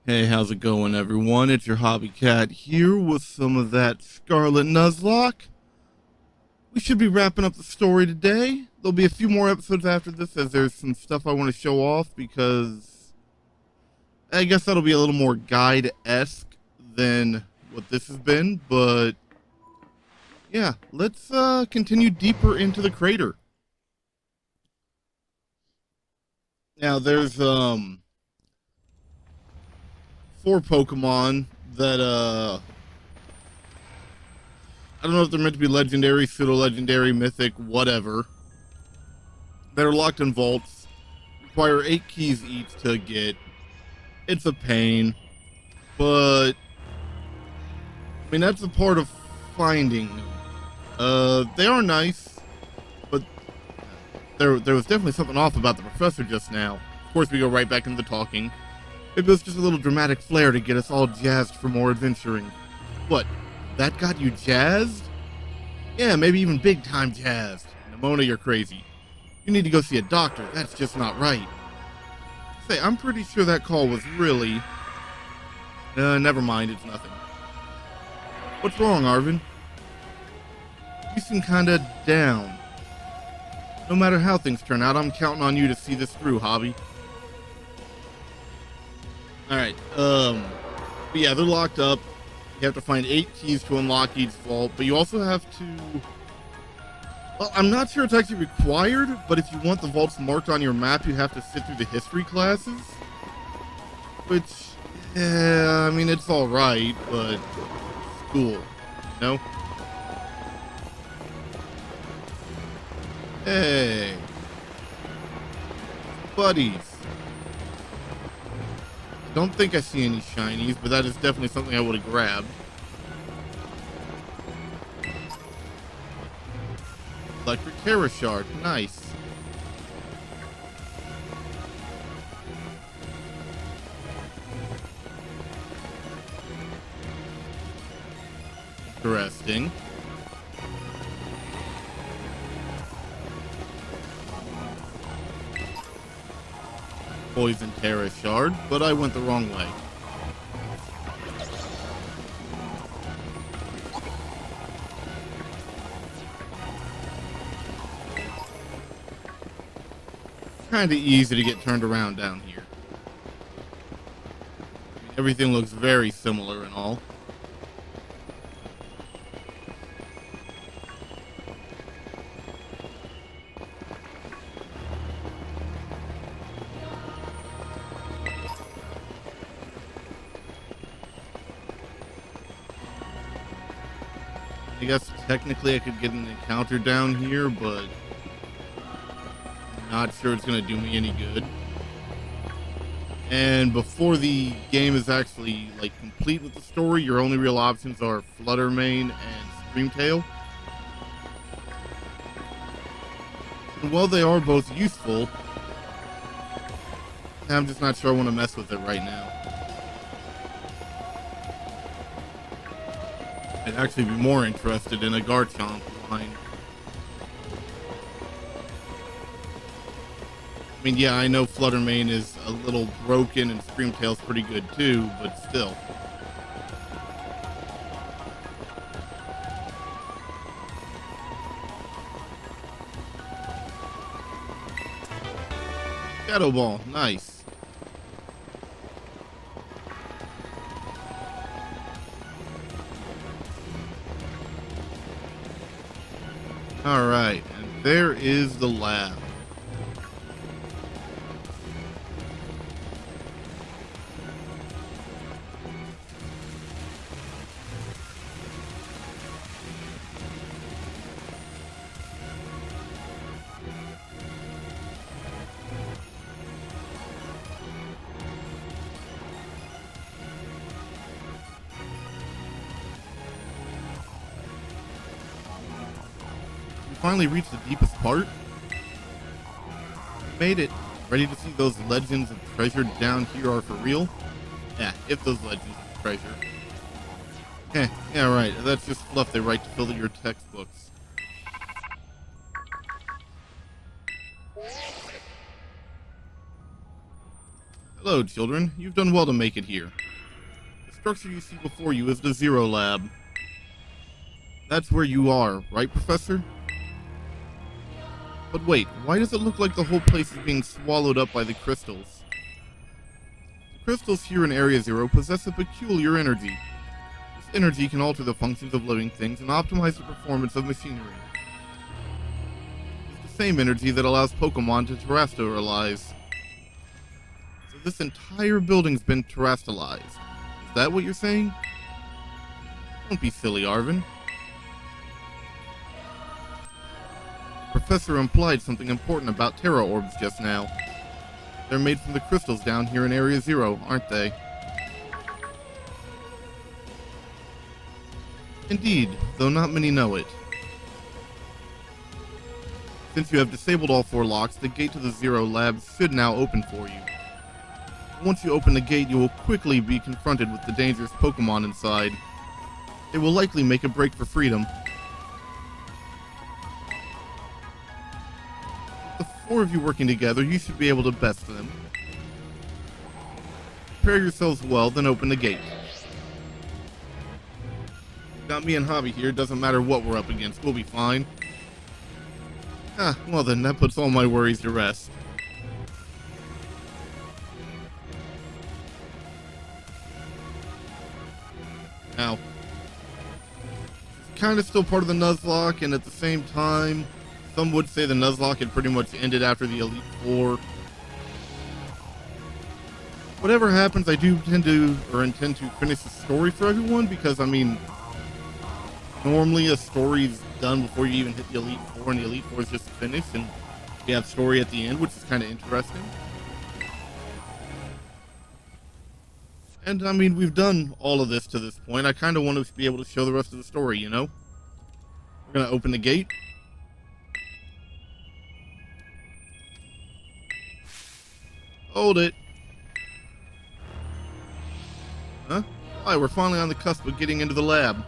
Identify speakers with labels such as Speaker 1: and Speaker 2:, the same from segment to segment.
Speaker 1: Hey, how's it going, everyone? It's your hobby cat here with some of that Scarlet Nuzlocke. We should be wrapping up the story today. There'll be a few more episodes after this as there's some stuff I want to show off because I guess that'll be a little more guide-esque than what this has been, but yeah, let's continue deeper into the crater. Now, there's four Pokemon that I don't know if they're meant to be legendary, pseudo-legendary, mythic, whatever, that are locked in vaults, require 8 keys each to get. It's a pain, but I mean that's a part of finding them. They are nice, but there was definitely something off about the professor just now. Of course, we go right back into the talking. It was just a little dramatic flair to get us all jazzed for more adventuring. What? That got you jazzed? Yeah, maybe even big time jazzed. Nimona, you're crazy. You need to go see a doctor. That's just not right. Say, I'm pretty sure that call was really... never mind, it's nothing. What's wrong, Arvin? You seem kinda down. No matter how things turn out, I'm counting on you to see this through, hobby. Alright, but yeah, they're locked up. You have to find 8 keys to unlock each vault, but you also have to... Well, I'm not sure it's actually required, but if you want the vaults marked on your map, you have to sit through the history classes. Which, yeah, I mean, it's alright, but school, you know? Hey. Buddies. Don't think I see any shinies, but that is definitely something I would have grabbed. Electric Terra Shard, nice. Interesting. Poison Terra Shard, but I went the wrong way. Kinda easy to get turned around down here. Everything looks very similar and all. I guess technically I could get an encounter down here, but I'm not sure it's going to do me any good. And before the game is actually like complete with the story, your only real options are Fluttermane and Screamtail. And while they are both useful, I'm just not sure I want to mess with it right now. I'd actually be more interested in a Garchomp line. I mean, yeah, I know Fluttermane is a little broken and Screamtail's pretty good too, but still. Shadow Ball, nice. Alright, and there is the lab. Finally reached the deepest part. Made it. Ready to see those legends of treasure down here are for real? Yeah, if those legends of treasure. Yeah, right. That's just fluff they write to fill your textbooks. Hello, children. You've done well to make it here. The structure you see before you is the Zero Lab. That's where you are, right, Professor? But wait, why does it look like the whole place is being swallowed up by the crystals? The crystals here in Area Zero possess a peculiar energy. This energy can alter the functions of living things and optimize the performance of machinery. It's the same energy that allows Pokemon to terrestrialize. So this entire building's been terrestrialized. Is that what you're saying? Don't be silly, Arvin. Professor implied something important about Terra Orbs just now. They're made from the crystals down here in Area Zero, aren't they? Indeed, though not many know it. Since you have disabled all 4 locks, the gate to the Zero Lab should now open for you. Once you open the gate, you will quickly be confronted with the dangerous Pokemon inside. They will likely make a break for freedom. With the 4 of you working together, you should be able to best them. Prepare yourselves well, then open the gate. Got me and Hobby here, doesn't matter what we're up against, we'll be fine. Well then, that puts all my worries to rest. Now, it's kind of still part of the Nuzlocke, and at the same time, some would say the Nuzlocke had pretty much ended after the Elite Four. Whatever happens, I do intend to finish the story for everyone, because, I mean, normally a story's done before you even hit the Elite Four, and the Elite Four is just finished, and you have story at the end, which is kind of interesting. And, I mean, we've done all of this to this point. I kind of want to be able to show the rest of the story, you know? We're going to open the gate. Hold it. Huh? Why, we're finally on the cusp of getting into the lab.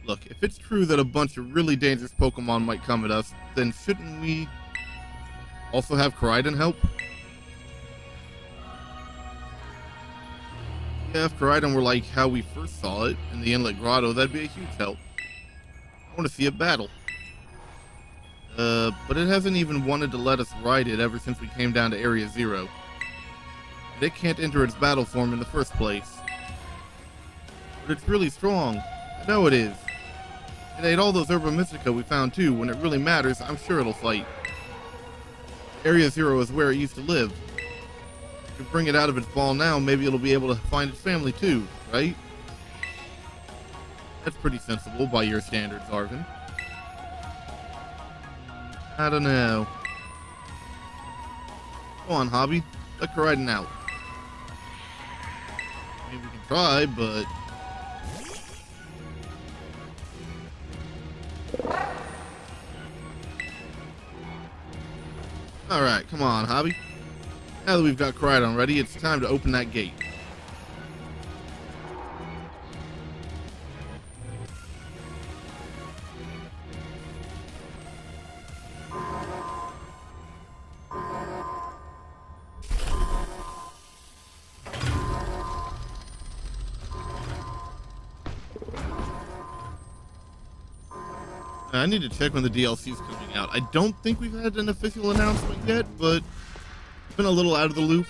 Speaker 1: Look, if it's true that a bunch of really dangerous Pokemon might come at us, then shouldn't we also have Koraidon help? Yeah, if Koraidon were like how we first saw it, in the Inlet Grotto, that'd be a huge help. I want to see it battle. But it hasn't even wanted to let us ride it ever since we came down to Area Zero. And it can't enter its battle form in the first place. But it's really strong. I know it is. It ate all those Herba Mystica we found too. When it really matters, I'm sure it'll fight. Area Zero is where it used to live. If you bring it out of its ball now, maybe it'll be able to find its family too, right? That's pretty sensible by your standards, Arvin. I don't know. Go on, Hobby. Let Koraidon out. Maybe we can try, but... Alright, come on, Hobby. Now that we've got Koraidon ready, it's time to open that gate. I need to check when the DLC is coming out. I don't think we've had an official announcement yet, but it's been a little out of the loop.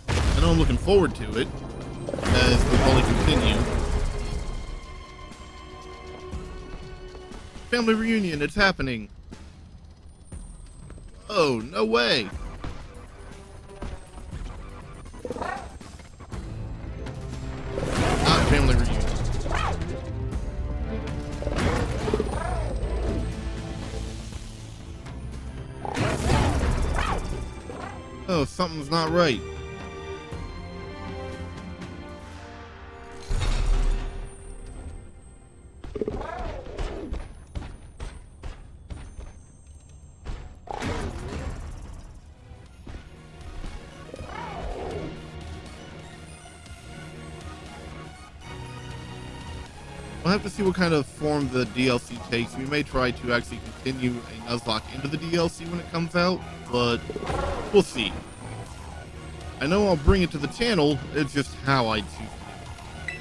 Speaker 1: I know I'm looking forward to it as we only continue. Family reunion, it's happening. Oh, no way. Not family reunion. Oh, something's not right. We'll have to see what kind of form the DLC takes. We may try to actually continue a Nuzlocke into the DLC when it comes out, but we'll see. I know I'll bring it to the channel, it's just how I choose to do it.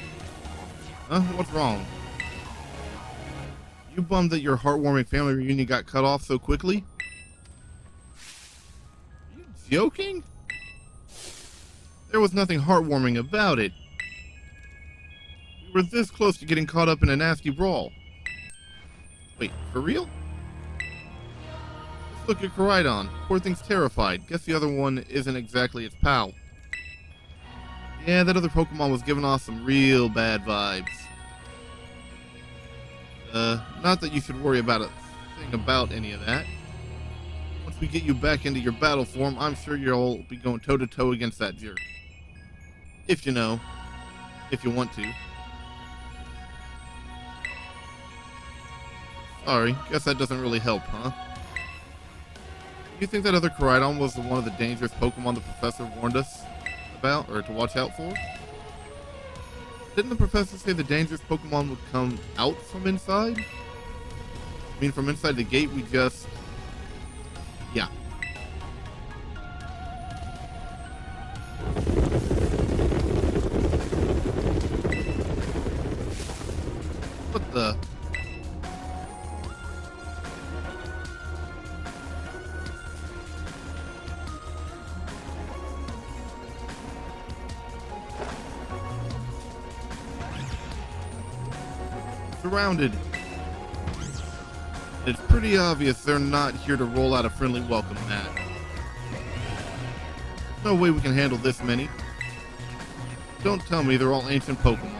Speaker 1: Huh? What's wrong? You bummed that your heartwarming family reunion got cut off so quickly? Are you joking? There was nothing heartwarming about it. We were this close to getting caught up in a nasty brawl. Wait, for real? Let's look at Koraidon. Poor thing's terrified. Guess the other one isn't exactly its pal. Yeah, that other Pokemon was giving off some real bad vibes. Not that you should worry about a thing about any of that. Once we get you back into your battle form, I'm sure you'll be going toe-to-toe against that jerk. If you know. If you want to. Sorry, guess that doesn't really help, huh? You think that other Koraidon was one of the dangerous Pokemon the professor warned us about, or to watch out for? Didn't the professor say the dangerous Pokemon would come out from inside? I mean, from inside the gate, we just... Yeah. What the... Surrounded. It's pretty obvious they're not here to roll out a friendly welcome mat. No way we can handle this many. Don't tell me they're all ancient Pokemon.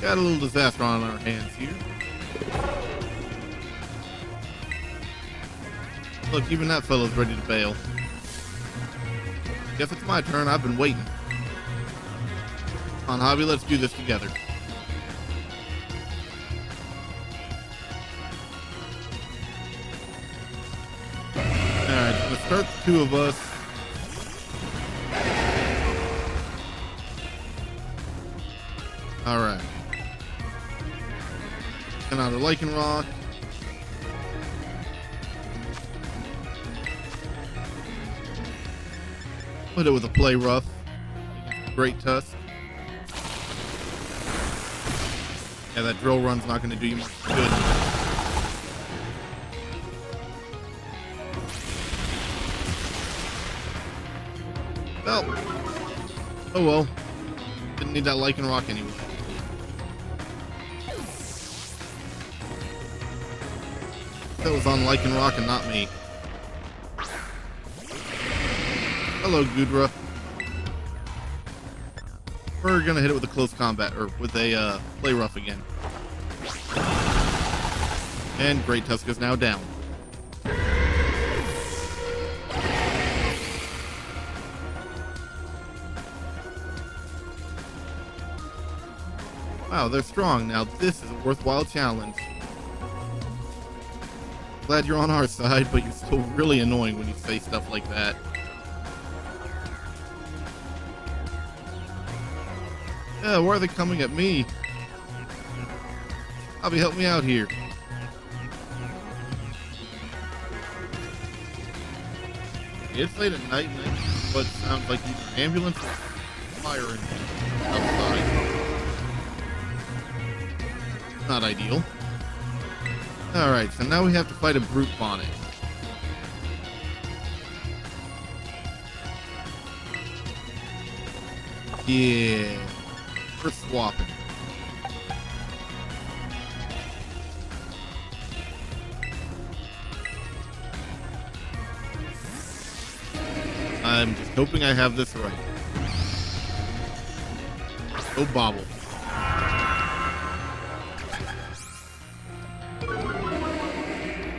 Speaker 1: Got a little disaster on our hands here. Look, even that fellow's ready to bail. Guess it's my turn. I've been waiting. Come on, Javi, let's do this together. Start the two of us. Alright. Another Lycanroc. Put it with a Play Rough. Great Tusk. Yeah, that Drill Run's not going to do you much good. Well, oh well. Didn't need that Lycanroc anyway. That was on Lycanroc and not me. Hello, Goodra. We're gonna hit it with a close combat, or with a Play Rough again. And Great Tusk is now down. Wow, they're strong. Now this is a worthwhile challenge. Glad you're on our side, but you're still really annoying when you say stuff like that. Yeah, why are they coming at me? Javi, help me out here. It's late at night and what sounds like either an ambulance or fire engine outside. Not ideal. Alright, so now we have to fight a brute bonnet. Yeah. We're swapping. I'm just hoping I have this right. Go Bobble.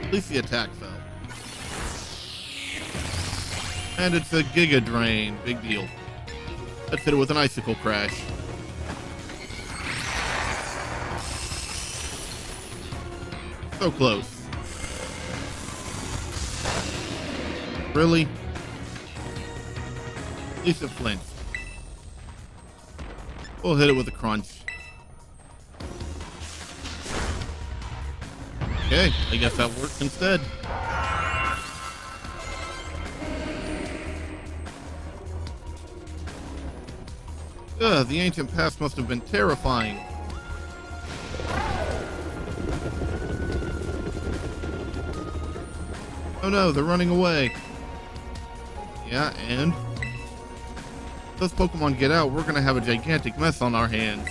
Speaker 1: At least the attack fell. And it's a Giga Drain. Big deal. Let's hit it with an Icicle Crash. So close. Really? At least it flinched. We'll hit it with a Crunch. Okay, I guess that worked instead. Ugh, the ancient past must have been terrifying. Oh no, they're running away. Yeah, and if those Pokemon get out, we're gonna have a gigantic mess on our hands.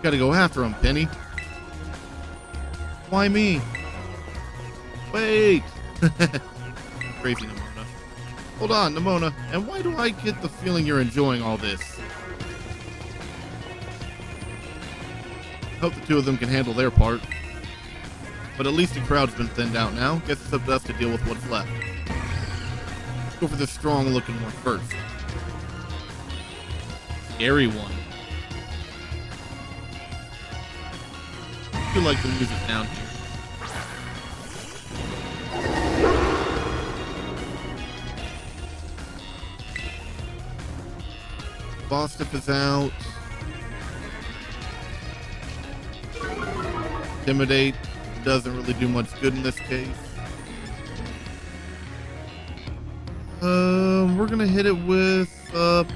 Speaker 1: Gotta go after them, Penny. Why me? Wait! Crazy Nimona. Hold on, Nimona. And why do I get the feeling you're enjoying all this? Hope the two of them can handle their part. But at least the crowd's been thinned out now. Guess it's up to us to deal with what's left. Let's go for the strong looking one first. Scary one. I feel like the music down here. Bostiff is out. Intimidate doesn't really do much good in this case. We're gonna hit it with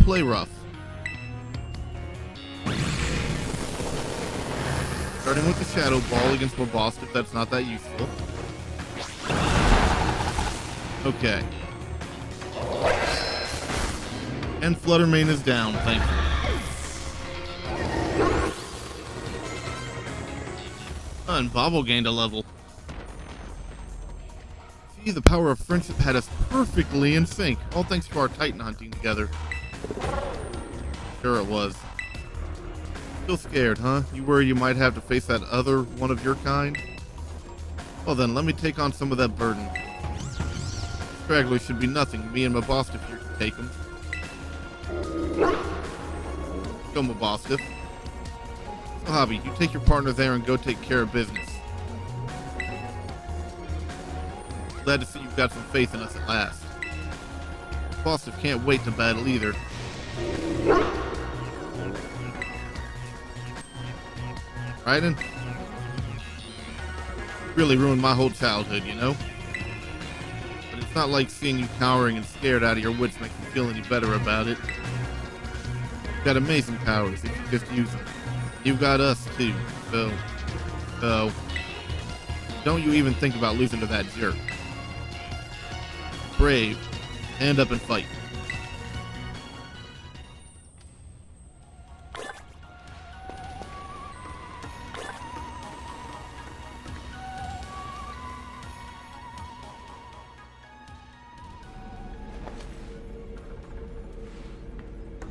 Speaker 1: Play Rough. Starting with the Shadow Ball against Bostiff, that's not that useful. Okay. And Fluttermane is down, thank you. And Bobble gained a level. See, the power of friendship had us perfectly in sync, all thanks to our Titan hunting together. Sure it was. Still scared, huh? You worry you might have to face that other one of your kind? Well then, let me take on some of that burden. Stragglers should be nothing. Me and my Bostiff here can take them. Go, my Bostiff. So, Hobby, you take your partner there and go take care of business. Glad to see you've got some faith in us at last. Bostiff can't wait to battle either. Raiden? Really ruined my whole childhood, you know? But it's not like seeing you cowering and scared out of your wits makes me feel any better about it. You've got amazing powers if you just use them. You've got us too, so don't you even think about losing to that jerk. Brave, stand up and fight.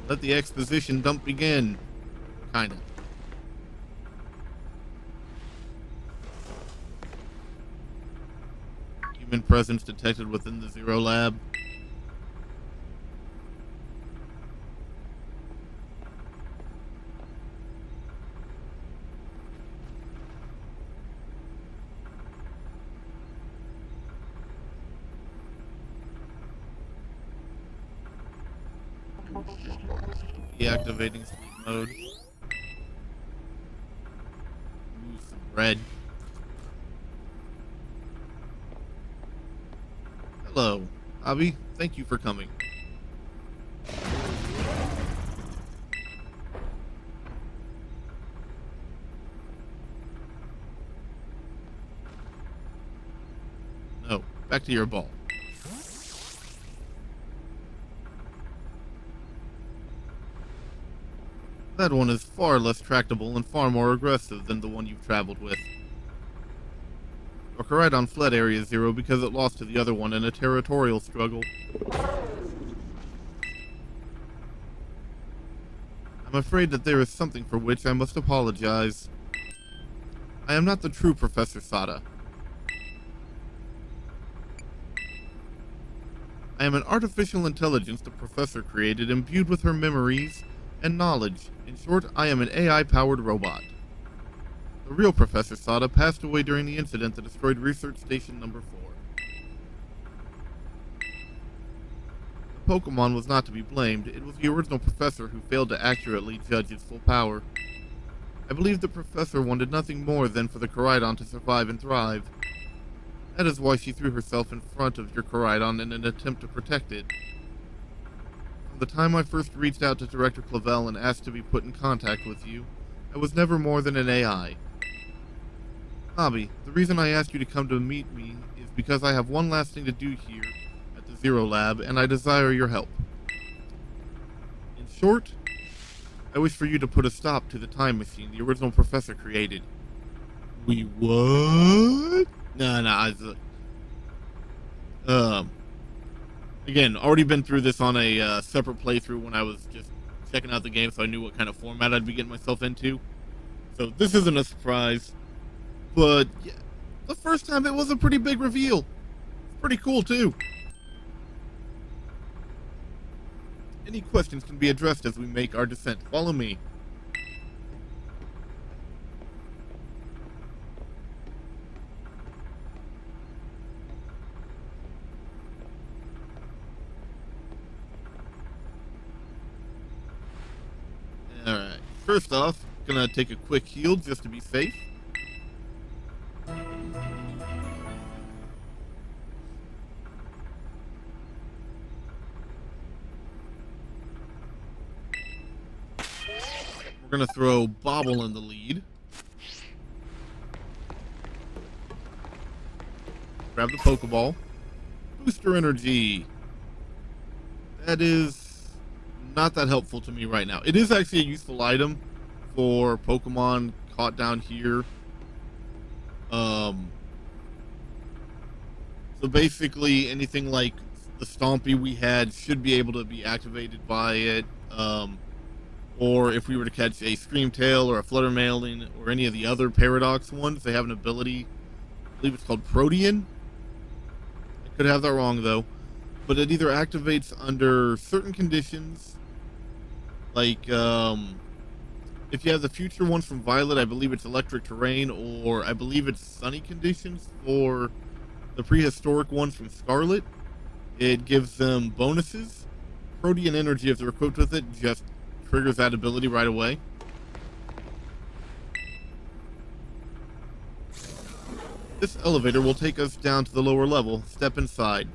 Speaker 1: Let the exposition dump begin. Kinda. Human presence detected within the Zero Lab. Deactivating sleep mode. Ooh, some red. Hello, Hobby. Thank you for coming. No, back to your ball. That one is far less tractable and far more aggressive than the one you've traveled with. Koraidon fled Area Zero because it lost to the other one in a territorial struggle. I'm afraid that there is something for which I must apologize. I am not the true Professor Sada. I am an artificial intelligence the Professor created, imbued with her memories and knowledge. In short, I am an AI-powered robot. The real Professor Sada passed away during the incident that destroyed Research Station Number 4. The Pokemon was not to be blamed. It was the original Professor who failed to accurately judge its full power. I believe the Professor wanted nothing more than for the Koraidon to survive and thrive. That is why she threw herself in front of your Koraidon in an attempt to protect it. From The time I first reached out to Director Clavel and asked to be put in contact with you, I was never more than an AI. Hobby, the reason I asked you to come to meet me is because I have one last thing to do here at the Zero Lab, and I desire your help. In short, I wish for you to put a stop to the time machine the original professor created. We what? Again, already been through this on a separate playthrough when I was just checking out the game, so I knew what kind of format I'd be getting myself into. So this isn't a surprise, but yeah, the first time it was a pretty big reveal. It's pretty cool too. Any questions can be addressed as we make our descent. Follow me. Alright, first off, gonna take a quick heal just to be safe. We're gonna throw Bobble in the lead. Grab the Pokeball. Booster Energy. That is not that helpful to me right now. It is actually a useful item for Pokemon caught down here. So basically anything like the Stompy we had should be able to be activated by it. Or if we were to catch a Screamtail or a Fluttermailing or any of the other Paradox ones, they have an ability, I believe it's called Protean. I could have that wrong though. But it either activates under certain conditions, like if you have the future ones from Violet, I believe it's electric terrain, or I believe it's sunny conditions for the prehistoric ones from Scarlet. It gives them bonuses. Protean Energy, if they're equipped with it, just triggers that ability right away. This elevator will take us down to the lower level. Step inside.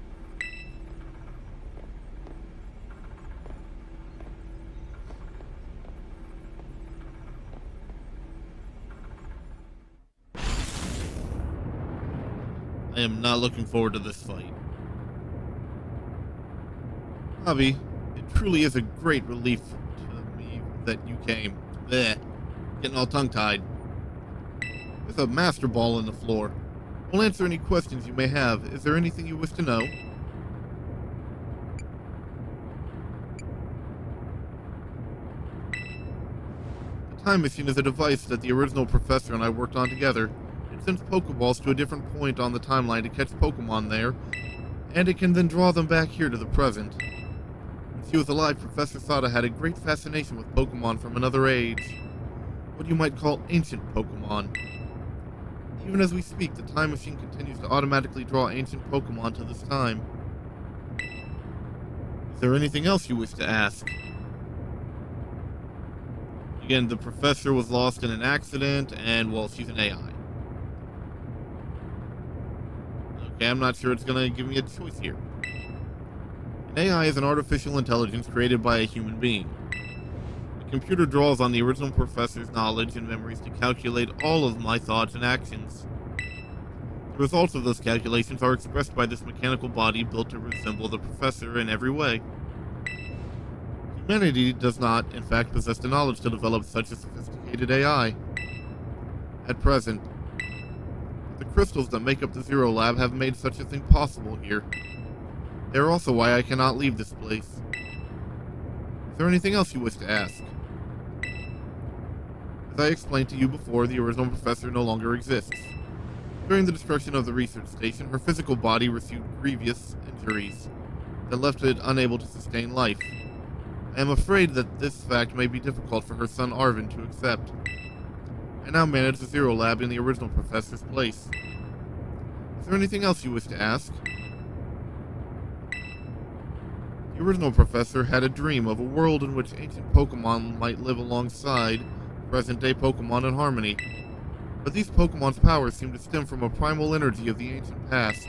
Speaker 1: I am not looking forward to this fight. Hobby, it truly is a great relief to me that you came. Blech. Getting all tongue-tied. There's a Master Ball on the floor. We'll answer any questions you may have. Is there anything you wish to know? The Time Machine is a device that the original professor and I worked on together. It sends Pokeballs to a different point on the timeline to catch Pokemon there, and it can then draw them back here to the present. When she was alive, Professor Sada had a great fascination with Pokemon from another age. What you might call ancient Pokemon. Even as we speak, the Time Machine continues to automatically draw ancient Pokemon to this time. Is there anything else you wish to ask? Again, the professor was lost in an accident, and, well, she's an AI. Okay, I'm not sure it's gonna give me a choice here. An AI is an artificial intelligence created by a human being. The computer draws on the original professor's knowledge and memories to calculate all of my thoughts and actions. The results of those calculations are expressed by this mechanical body built to resemble the professor in every way. Humanity does not, in fact, possess the knowledge to develop such a sophisticated AI. At present, the crystals that make up the Zero Lab have made such a thing possible here. They are also why I cannot leave this place. Is there anything else you wish to ask? As I explained to you before, the original professor no longer exists. During the destruction of the research station, her physical body received grievous injuries that left it unable to sustain life. I am afraid that this fact may be difficult for her son Arvin to accept. I now manage the Zero Lab in the original professor's place. Is there anything else you wish to ask? The original professor had a dream of a world in which ancient Pokemon might live alongside present-day Pokemon in harmony. But these Pokemon's powers seem to stem from a primal energy of the ancient past,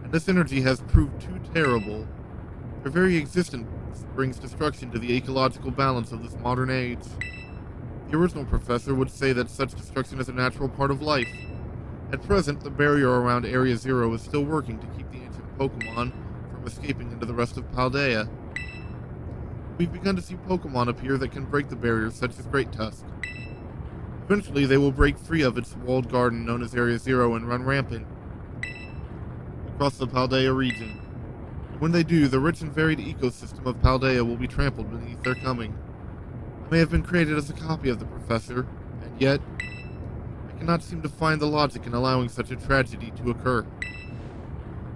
Speaker 1: and this energy has proved too terrible. Their very existence brings destruction to the ecological balance of this modern age. The original professor would say that such destruction is a natural part of life. At present, the barrier around Area Zero is still working to keep the ancient Pokemon from escaping into the rest of Paldea. We've begun to see Pokemon appear that can break the barriers, such as Great Tusk. Eventually, they will break free of its walled garden known as Area Zero and run rampant across the Paldea region. When they do, the rich and varied ecosystem of Paldea will be trampled beneath their coming. I may have been created as a copy of the Professor, and yet I cannot seem to find the logic in allowing such a tragedy to occur.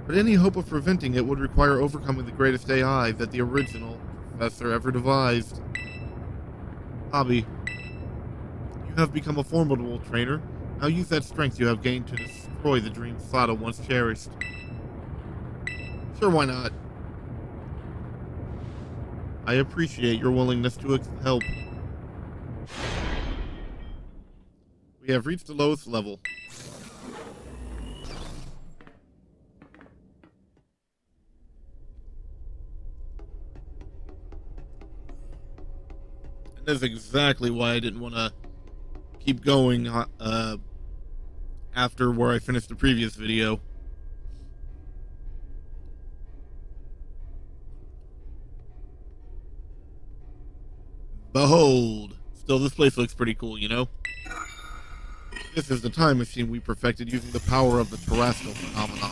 Speaker 1: But any hope of preventing it would require overcoming the greatest AI that the original Professor ever devised. Hobby, you have become a formidable trainer. Now use that strength you have gained to destroy the dreams Sada once cherished. Sure, why not? I appreciate your willingness to help. We have reached the lowest level. And that's exactly why I didn't want to keep going after where I finished the previous video. Behold! Still, this place looks pretty cool, you know? This is the time machine we perfected using the power of the terrestrial phenomenon.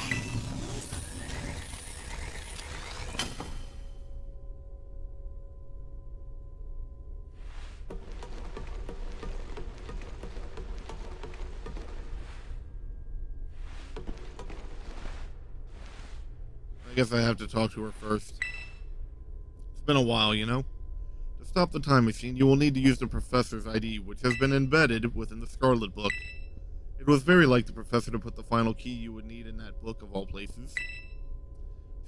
Speaker 1: I guess I have to talk to her first. It's been a while, you know? To stop the time machine, you will need to use the Professor's ID, which has been embedded within the Scarlet book. It was very like the Professor to put the final key you would need in that book of all places.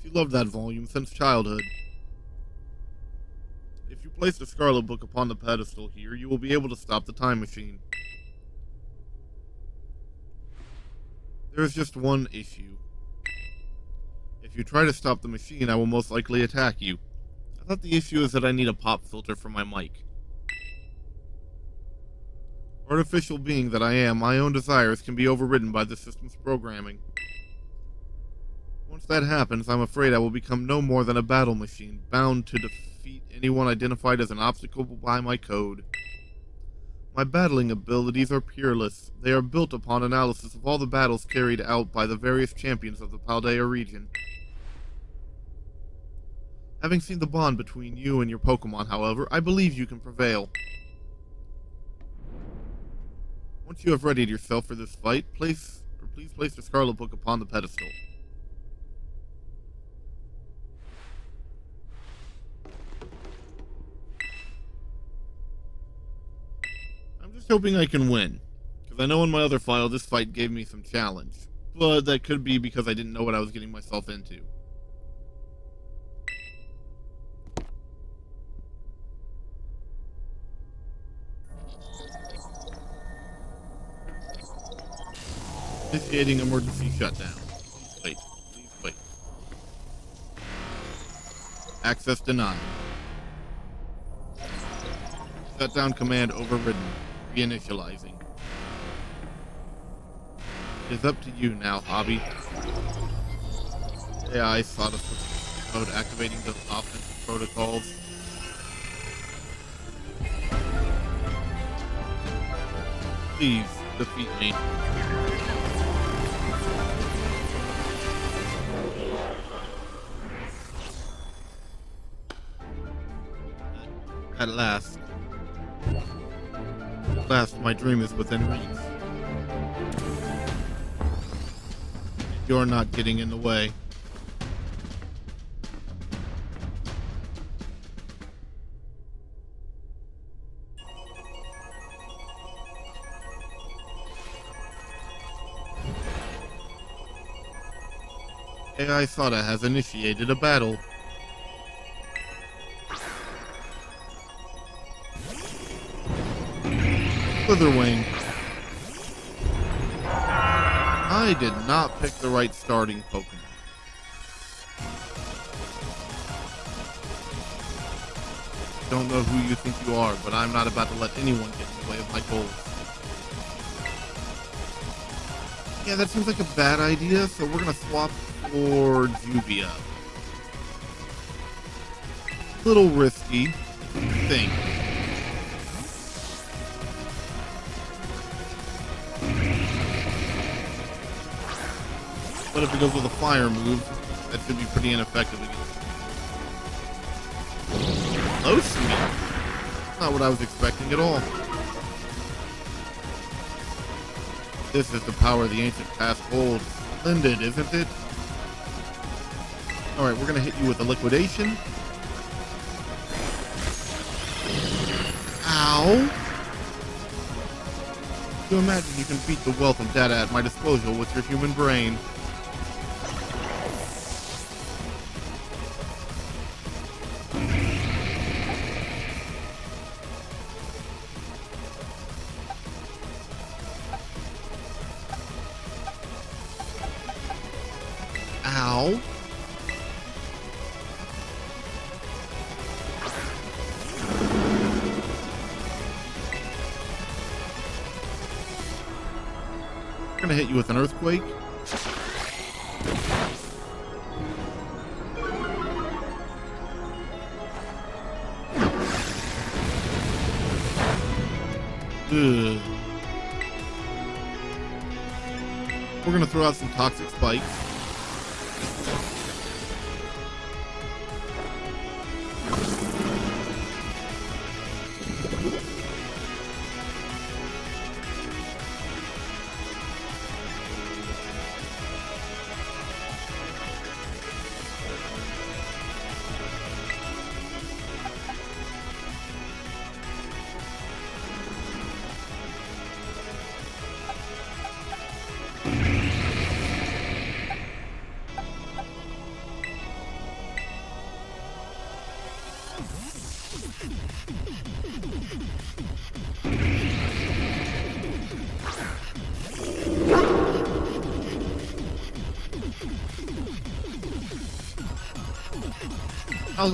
Speaker 1: She loved that volume since childhood. If you place the Scarlet book upon the pedestal here, you will be able to stop the time machine. There is just one issue. If you try to stop the machine, I will most likely attack you. I thought the issue is that I need a pop filter for my mic. Artificial being that I am, my own desires can be overridden by the system's programming. Once that happens, I'm afraid I will become no more than a battle machine, bound to defeat anyone identified as an obstacle by my code. My battling abilities are peerless. They are built upon analysis of all the battles carried out by the various champions of the Paldea region. Having seen the bond between you and your Pokemon, however, I believe you can prevail. Once you have readied yourself for this fight, please place the Scarlet book upon the pedestal. I'm just hoping I can win, because I know in my other file this fight gave me some challenge, but that could be because I didn't know what I was getting myself into. Initiating emergency shutdown. Please wait. Access denied. Shutdown command overridden. Reinitializing. It is up to you now, Hobby. AI sought a mode activating the offensive protocols. Please defeat me. At last, my dream is within reach. You're not getting in the way. AI Sada has initiated a battle. Slitherwing. I did not pick the right starting Pokemon. don't know who you think you are, but I'm not about to let anyone get in the way of my goals. Yeah, that seems like a bad idea, so we're gonna swap for Juvia. Little risky, thing. But if it goes with a fire move, that should be pretty ineffective against it. Oh, sweet. Not what I was expecting at all. This is the power the ancient past holds. Splendid, isn't it? Alright, we're gonna hit you with a liquidation. Ow! You imagine you can beat the wealth of data at my disposal with your human brain. Ow. I'm gonna hit you with an earthquake. Ugh. We're gonna throw out some toxic spikes.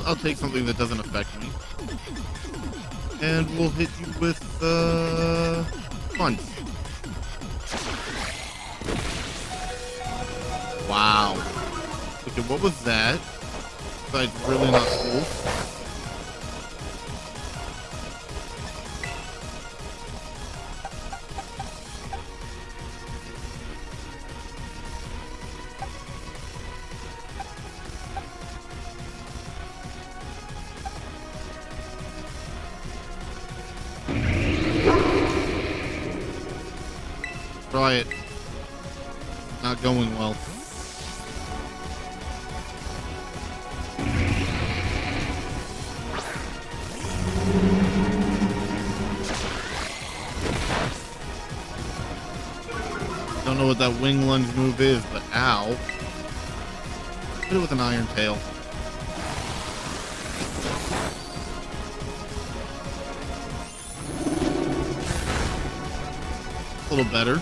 Speaker 1: I'll take something that doesn't affect me. And we'll hit you with, punch. Wow. Okay, what was that? That's really not cool. Try it. Not going well. Don't know what that wing lunge move is, but ow. Hit it with an iron tail. A little better.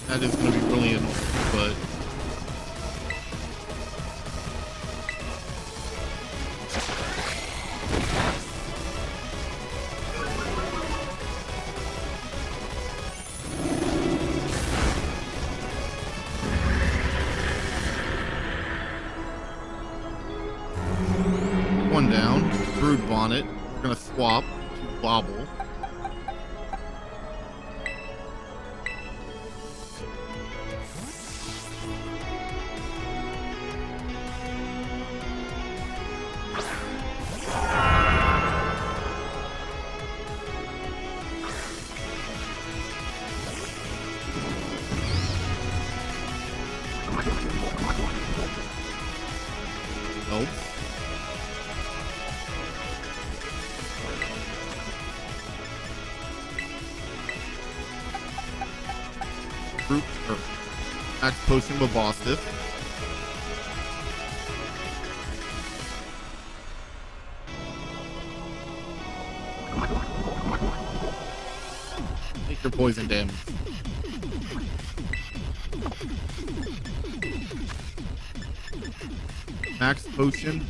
Speaker 1: That is going to be really annoying, but... One down. Brood Bonnet. We're going to swap to Bobble. Nope. Brute Axe Potion with Bostiff. Take your poison damage. Max potion.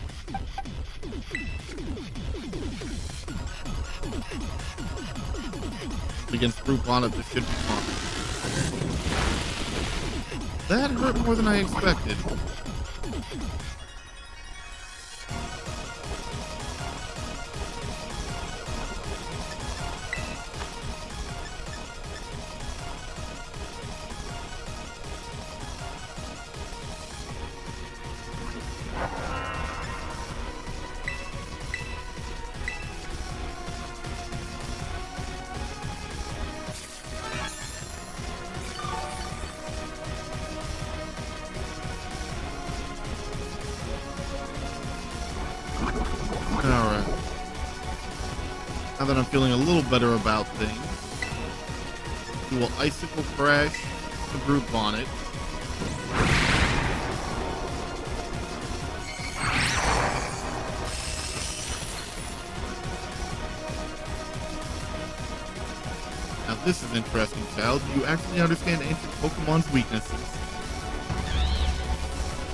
Speaker 1: Against Fruit Bonnet, this should be fun. That hurt more than I expected. Alright. Now that I'm feeling a little better about things, we will Icicle Crash the Brute Bonnet. Now this is interesting, child. You actually understand ancient Pokemon's weaknesses.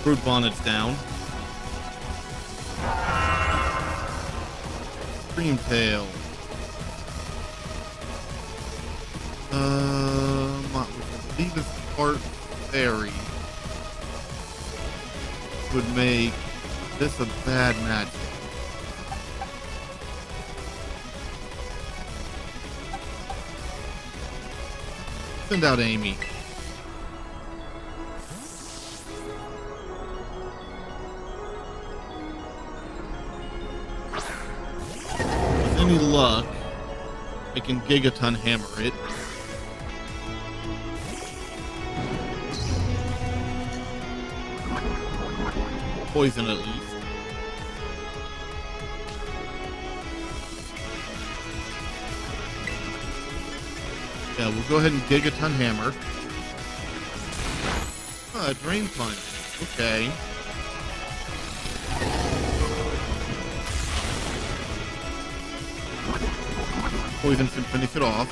Speaker 1: Brute Bonnet's down. Tail. I believe this part fairy would make this a bad match. Send out Amy. Any luck, I can Gigaton Hammer it. Poison at least. Yeah, we'll go ahead and Gigaton Hammer. Drain Punch. Okay. Poison should finish it off.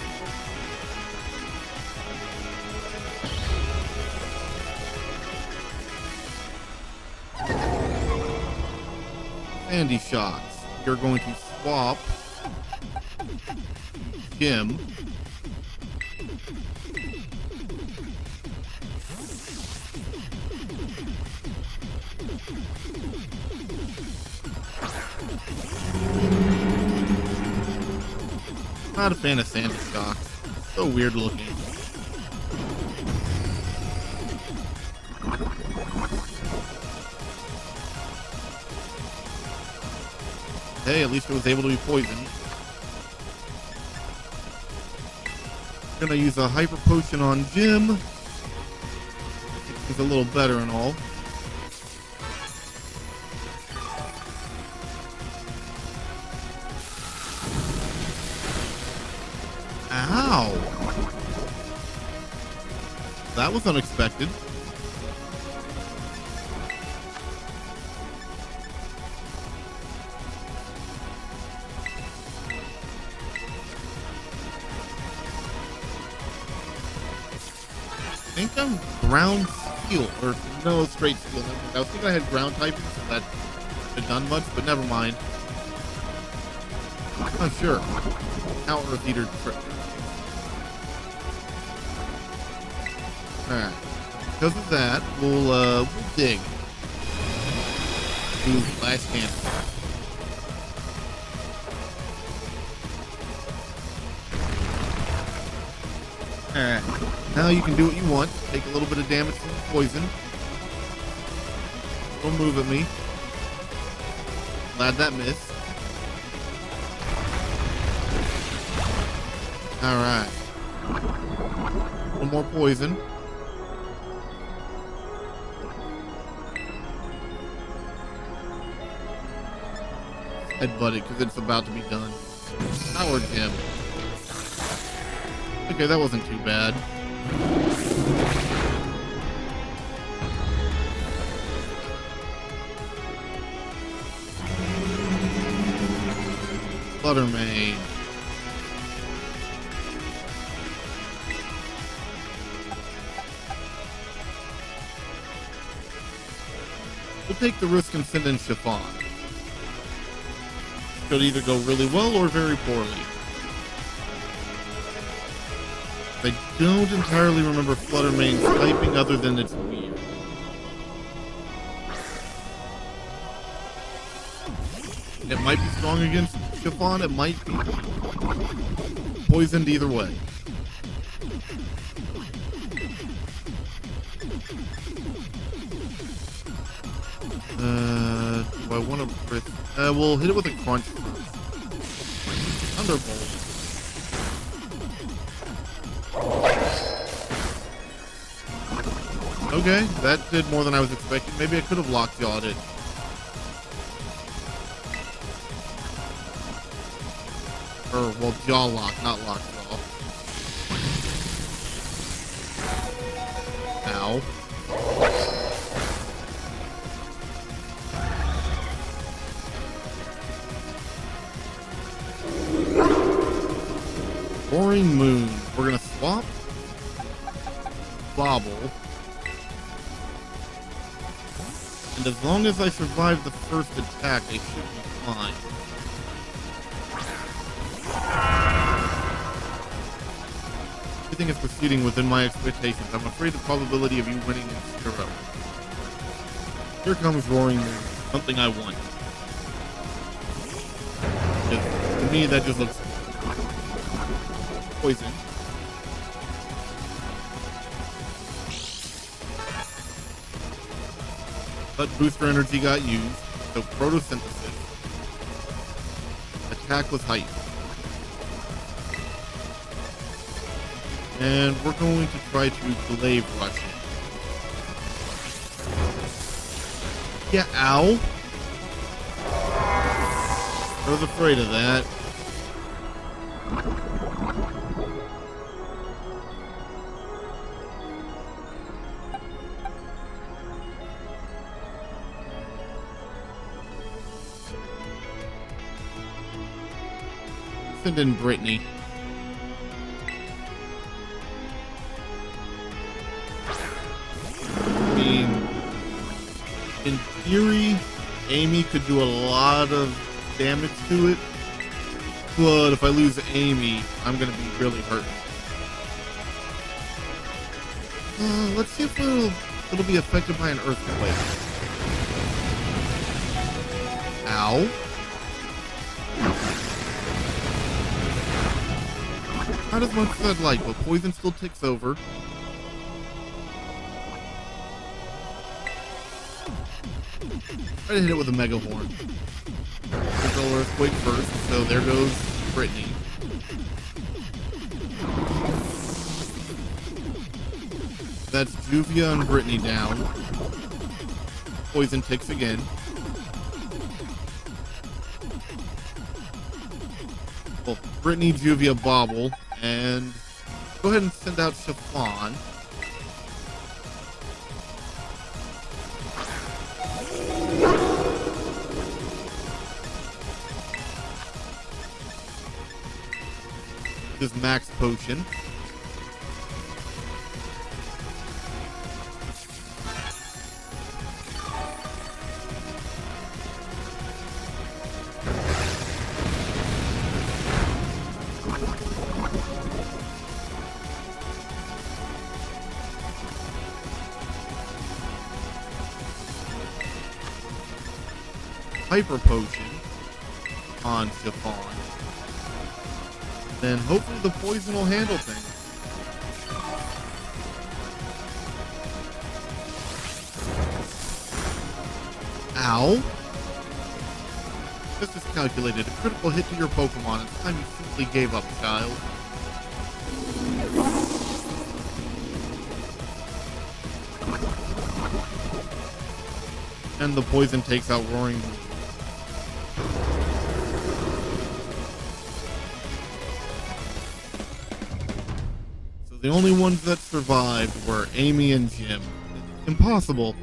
Speaker 1: Sandy Shots. You're going to swap him. Not a fan of Sandy Shocks. So weird looking. Hey, at least it was able to be poisoned. Gonna use a Hyper Potion on Jim. He's a little better and all. Ow! That was unexpected. I think I'm ground steel, or no, straight steel. I was thinking I had ground typing, so that had done much, but never mind. I'm sure. Now Earth Eater trick. Alright. Because of that, we'll dig. Do last cancel. Alright. Now you can do what you want. Take a little bit of damage from the poison. Don't move at me. Glad that missed. Alright. One more poison. Headbutt it because it's about to be done. Power Gem. Okay, that wasn't too bad. Buttermane. We'll take the risk and send in Chiffon. Could either go really well or very poorly. I don't entirely remember Fluttermane's typing other than it's weird. It might be strong against Chiffon, it might be poisoned either way. Do I want to... we'll hit it with a crunch first. Thunderbolt. Okay, that did more than I was expecting. Maybe I could have lockjawed it. Or, well, jaw lock, not lockjaw. Ow. Roaring Moon. We're gonna swap. Bobble. And as long as I survive the first attack, I should be fine. Everything is proceeding within my expectations. I'm afraid the probability of you winning is 0. Here comes Roaring Moon. Something I want. To me, that just looks poison. But booster energy got used, so photosynthesis. Attack was heightened. And we're going to try to glaive rush it. Yeah, ow. I was afraid of that. Send in Brittany. I mean, in theory, Amy could do a lot of damage to it, but if I lose Amy, I'm gonna be really hurt. Let's see if it'll be affected by an earthquake. Ow. Not as much as I'd like, but poison still ticks over. Try to hit it with a Mega Horn. Control Earthquake first, so there goes Brittany. That's Juvia and Brittany down. Poison ticks again. Well, Brittany, Juvia, Bobble, and go ahead and send out Chiffon. This max potion. Hyper potion on Chiffon. Then hopefully the poison will handle things. Ow. This is calculated. A critical hit to your Pokemon. It's time you simply gave up, child. And the poison takes out Roaring Moon. The only ones that survived were Amy and Jim. Impossible.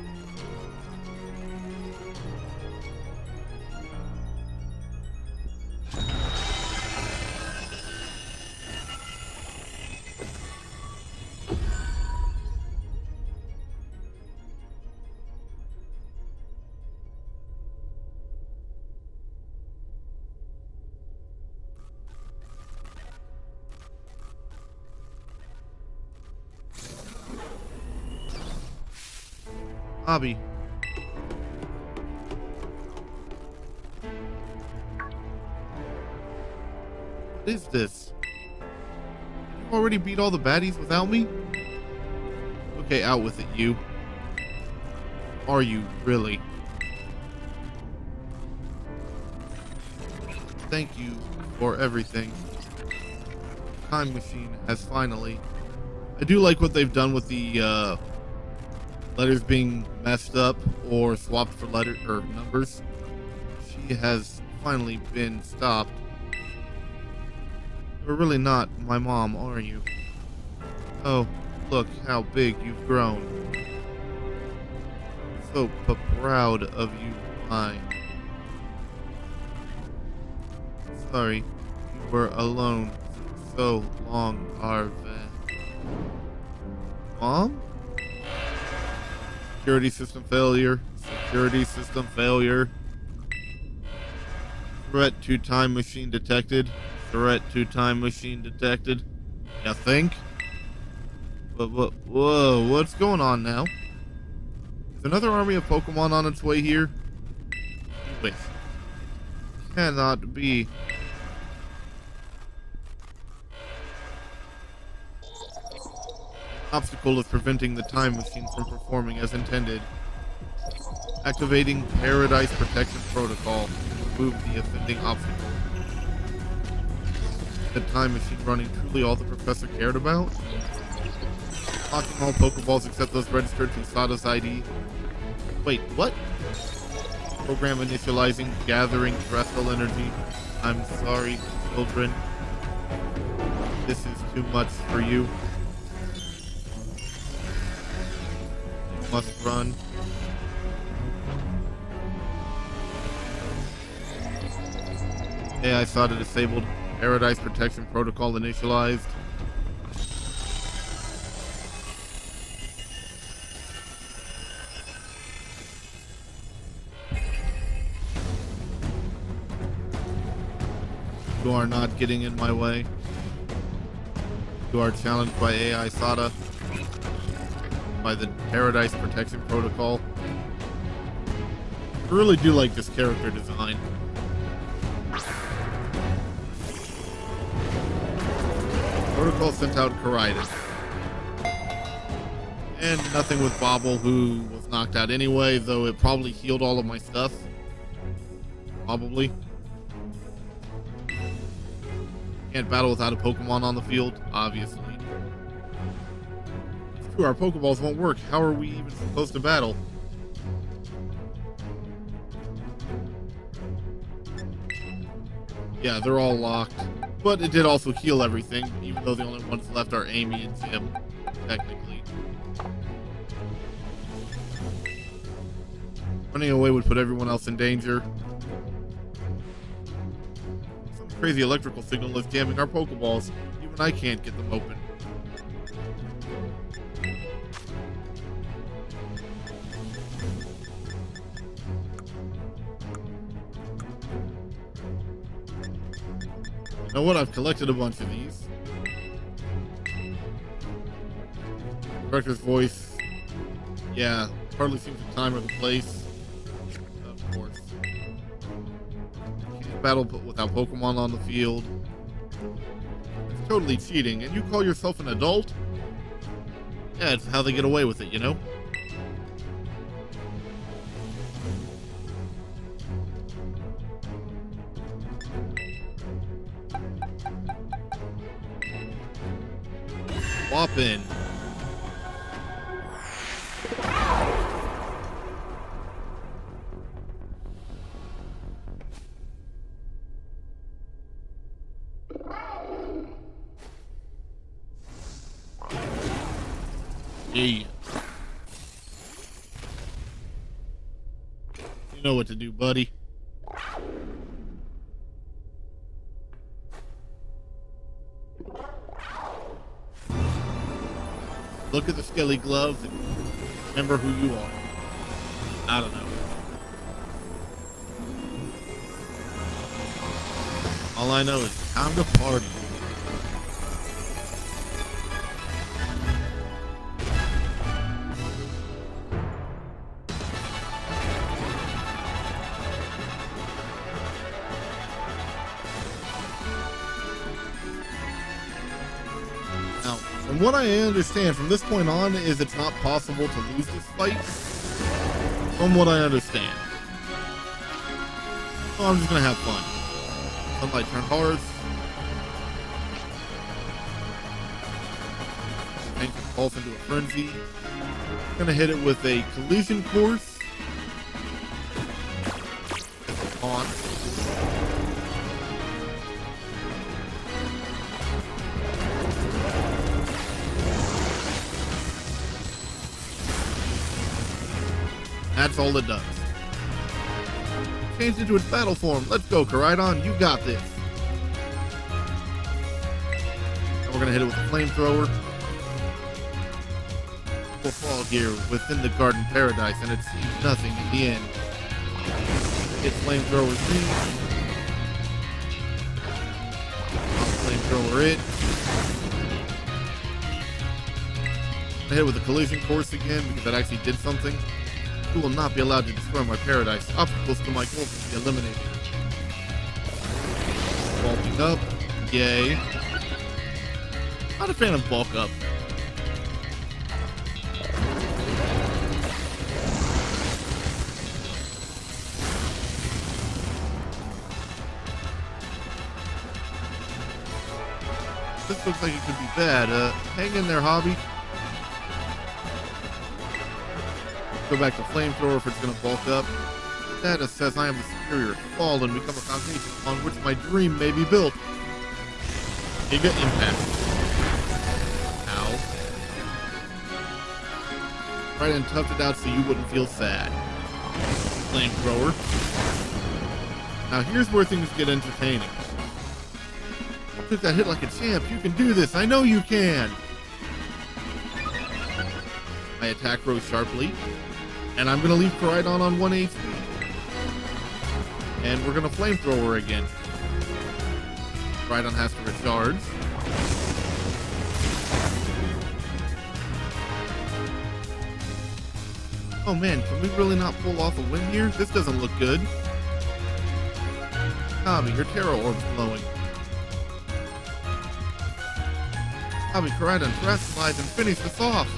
Speaker 1: Hobby. What is this? You already beat all the baddies without me? Okay, out with it, you. Are you really? Thank you for everything. Time machine has finally. I do like what they've done with the letters being messed up or swapped for letter or numbers. She has finally been stopped. You're really not my mom, are you? Oh, look how big you've grown. So proud of you, I. Sorry, you were alone so long, Arven. Mom? Security system failure. Security system failure. Threat to time machine detected. Threat to time machine detected. You think? But whoa, what's going on now? Is another army of Pokemon on its way here? Wait. Cannot be. Obstacle is preventing the time machine from performing as intended. Activating Paradise Protection Protocol to remove the offending obstacle. The time machine running truly all the professor cared about? Locking all Pokeballs except those registered to Sada's ID. Wait, what? Program initializing, gathering Dressel energy. I'm sorry, children. This is too much for you. You must run. AI Sada disabled. Paradise Protection Protocol initialized. You are not getting in my way. You are challenged by AI Sada. By the Paradise Protection Protocol. I really do like this character design. Protocol sent out Caritas. And nothing with Bobble, who was knocked out anyway, though it probably healed all of my stuff. Probably. Can't battle without a Pokemon on the field, obviously. It's true, our Pokeballs won't work. How are we even supposed to battle? Yeah, they're all locked. But it did also heal everything, even though the only ones left are Amy and Jim, technically. Running away would put everyone else in danger. Some crazy electrical signal is jamming our Pokeballs. Even I can't get them open. You know what? I've collected a bunch of these. Director's voice. Yeah, hardly seems the time or the place. Of course. Can't battle without Pokemon on the field. It's totally cheating, and you call yourself an adult? Yeah, it's how they get away with it, you know? Whoppin'. Yeah. You know what to do, buddy. Look at the skelly gloves and remember who you are. I don't know. All I know is time to party. And what I understand from this point on is it's not possible to lose this fight. From what I understand. So I'm just gonna have fun. Sunlight turn hard. Change the pulse into a frenzy. Gonna hit it with a collision course. On. That's all it does. Changed into its battle form. Let's go, Koraidon. You got this. And we're gonna hit it with a flamethrower. We'll fall here within the garden paradise, and it seems nothing in the end. Hit flamethrower C. I'll flamethrower it. I hit it with a collision course again because that actually did something. You will not be allowed to destroy my paradise. Obstacles to my goal can be eliminated. Bulking up. Yay. Not a fan of bulk up. This looks like it could be bad. Hang in there, hobby. Go back to flamethrower if it's going to bulk up. Status says I am the superior. Fall and become a foundation upon which my dream may be built. Giga impact. Ow. Right, and toughed it out so you wouldn't feel sad. Flamethrower. Now here's where things get entertaining. Took that hit like a champ. You can do this. I know you can. My attack rose sharply. And I'm going to leave Koraidon on 1 HP. And we're going to flamethrower again. Koraidon has to recharge. Oh man, can we really not pull off a win here? This doesn't look good. Tommy, your Terra Orb's glowing. Tommy, Koraidon, terrestrialize and finish this off.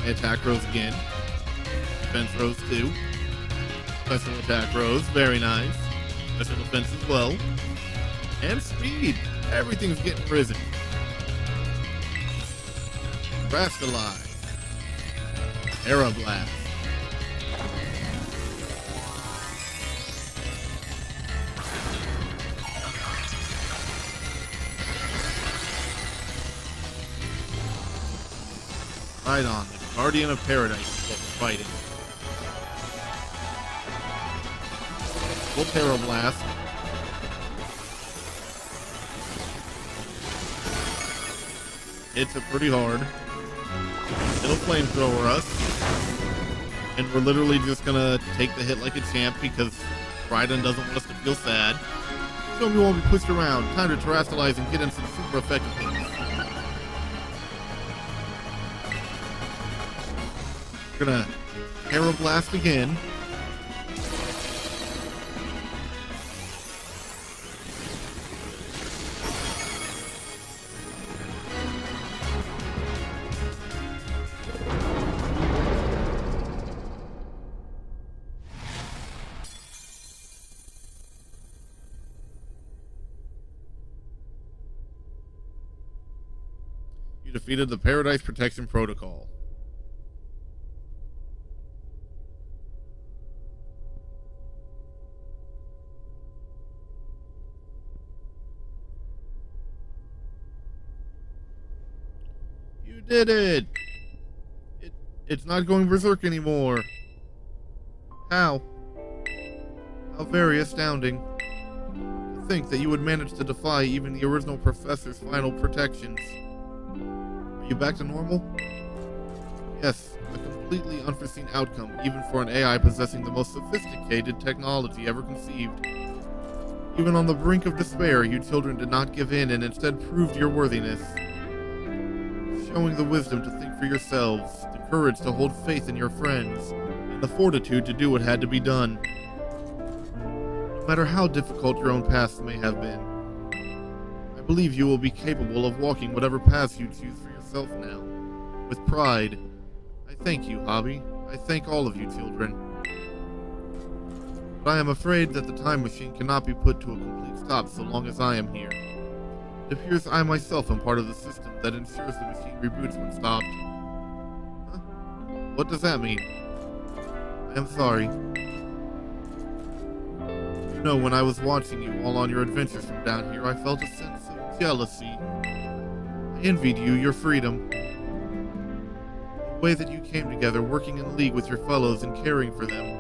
Speaker 1: Attack rose again. Defense rose too. Special attack rose. Very nice. Special defense as well. And speed. Everything's getting risen. Terrestrialize. Aera Blast. Right on. The Guardian of Paradise is what we're fighting. Full Terra Blast. Hits it pretty hard. It'll flamethrower us. And we're literally just gonna take the hit like a champ because Koraidon doesn't want us to feel sad. So we won't be pushed around. Time to terrestrialize and get into some super effective hits. We're gonna Terra Blast again. You defeated the Paradise Protection Protocol. You did it! It's not going berserk anymore. How? How very astounding. To think that you would manage to defy even the original professor's final protections. Are you back to normal? Yes, a completely unforeseen outcome, even for an AI possessing the most sophisticated technology ever conceived. Even on the brink of despair, you children did not give in and instead proved your worthiness. Showing the wisdom to think for yourselves, the courage to hold faith in your friends, and the fortitude to do what had to be done. No matter how difficult your own past may have been, I believe you will be capable of walking whatever paths you choose for yourself now. With pride, I thank you, Hobby. I thank all of you children. But I am afraid that the time machine cannot be put to a complete stop so long as I am here. It appears I myself am part of the system that ensures the machine reboots when stopped. Huh? What does that mean? I am sorry. You know, when I was watching you all on your adventures from down here, I felt a sense of jealousy. I envied you, your freedom. The way that you came together, working in league with your fellows and caring for them.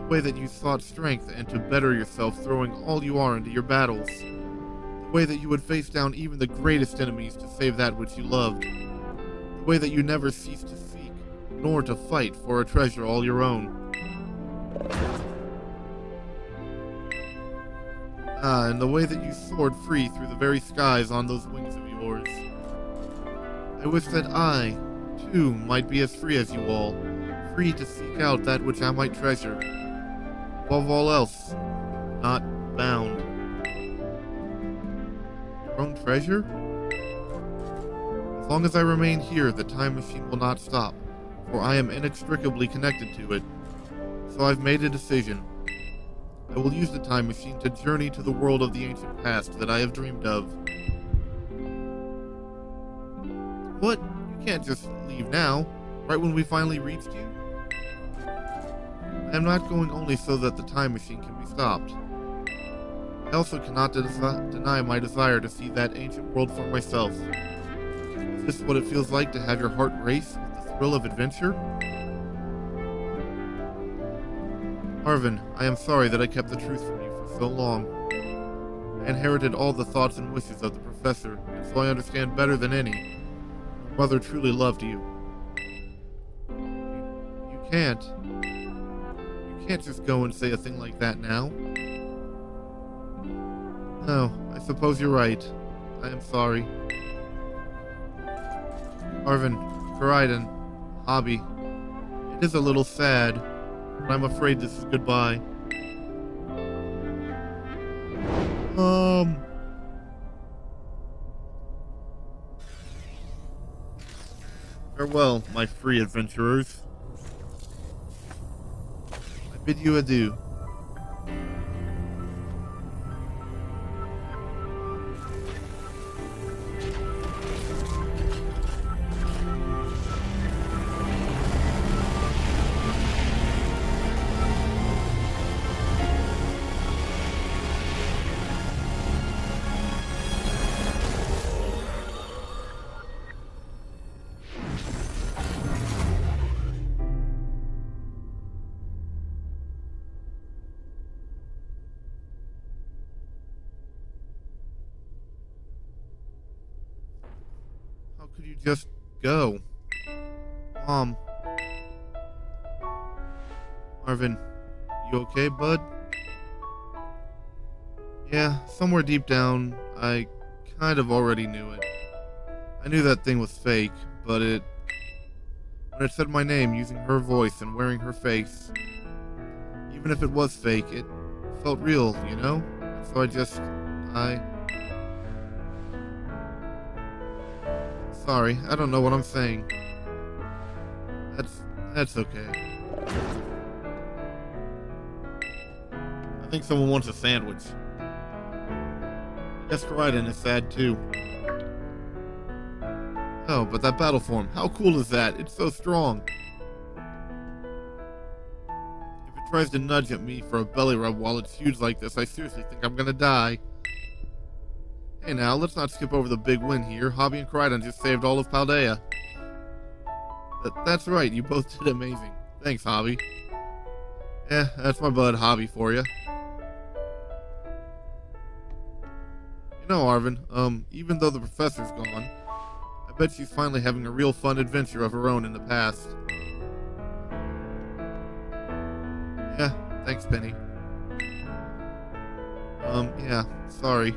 Speaker 1: The way that you sought strength and to better yourself, throwing all you are into your battles. The way that you would face down even the greatest enemies to save that which you loved. The way that you never ceased to seek, nor to fight for a treasure all your own. And the way that you soared free through the very skies on those wings of yours. I wish that I, too, might be as free as you all, free to seek out that which I might treasure. Above all else, not bound. Your own treasure? As long as I remain here, the time machine will not stop, for I am inextricably connected to it. So I've made a decision. I will use the time machine to journey to the world of the ancient past that I have dreamed of. What? You can't just leave now, right when we finally reached you? I am not going only so that the time machine can be stopped. I also cannot deny my desire to see that ancient world for myself. Is this what it feels like to have your heart race with the thrill of adventure? Arvin, I am sorry that I kept the truth from you for so long. I inherited all the thoughts and wishes of the professor, and so I understand better than any. Your mother truly loved you. You can't. You can't just go and say a thing like that now. No, I suppose you're right. I am sorry. Arvin, Karaiden, Hobby. It is a little sad. But I'm afraid this is goodbye. Farewell, my free adventurers. I bid you adieu. How could you just go? Mom. Marvin, you okay, bud? Yeah, somewhere deep down, I kind of already knew it. I knew that thing was fake, but when it said my name using her voice and wearing her face, even if it was fake, it felt real, you know? So Sorry, I don't know what I'm saying. That's okay. I think someone wants a sandwich. Yes, Karaiden is sad too. Oh, but that battle form, how cool is that? It's so strong. If it tries to nudge at me for a belly rub while it's huge like this, I seriously think I'm gonna die. Hey now, let's not skip over the big win here. Hobby and Karaiden just saved all of Paldea. That's right, you both did amazing. Thanks, Hobby. Yeah, that's my bud, Hobby, for you. You know, Arvin, even though the professor's gone, I bet she's finally having a real fun adventure of her own in the past. Yeah, thanks, Penny. Yeah, sorry.